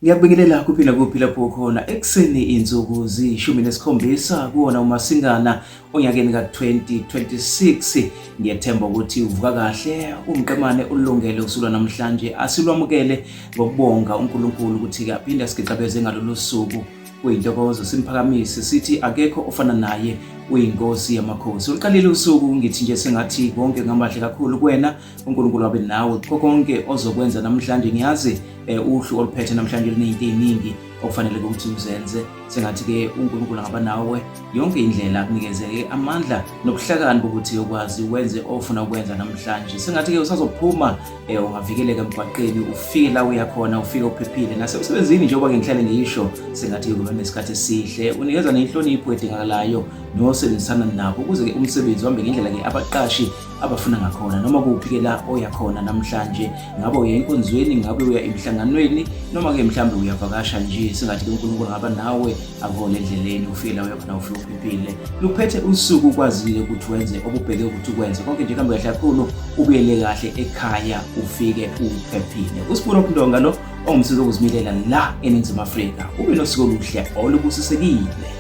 Ngiyakubingelela kuphi lapho khona ekseni insuku zi-17 kuwona uMasingana onyakeni ka-2026. Ngiyethemba ukuthi uvuka kahle, umqemane ulungele usuku namhlanje. Asilwamukele ngokubonga uNkulunkulu ukuthi aphinde asigqabeze ngalolu suku. Kuyintokozo simphakamise sithi akekho ofana naye, uyinkosi yamakhosi. Uliqalile usuku ngithi nje sengathi konke ngamahle kakhulu kuwena, uNkulunkulu abe nawe konke ozokwenza namhlanje. Ngiyazi uhlu oluphethe namhlanje linezinto eziningi okufanele ukuthi uzenze. Sengathi ke uNkulunkulu angaba nawe yonke indlela, akunikeze amandla nobuhlakani bokuthi ukwazi wenze ofuna ukwenza namhlanje. Sengathi ke usazophuma ungavikeleka emgwaqeni, ufike la uyakhona, ufike uphephile nasemsebenzini njengoba ngihlale ngisho. Sengathi kuba nesikhathi esihle, unikeza nenhlonipho edingakalayo nosebenzisana nabo ukuze ke umsebenzi uhambe ngendlela ke abaqashi abafuna ngakhona. Noma kuphi la oyakhona namhlanje, ngabe uya enkonzweni, ngabe uya emhlanganweni, noma ke mhlambe uyavakasha nje, sengathi ke uNkulunkulu ngaba nawe akuvole endleleni, ufike la uyakhona, ufike uphephile. Luphethe usuku ukwazile ukuthi wenze obubheke ukuthi ukwenze konke nje kambe kahle kakhulu, ubuyele kahle ekhaya, ufike uphephile. USipho Ndonga lo ongumsizi wokuzimilela la eNingizimu Afrika. Ube nosuku oluhle olubusisekile.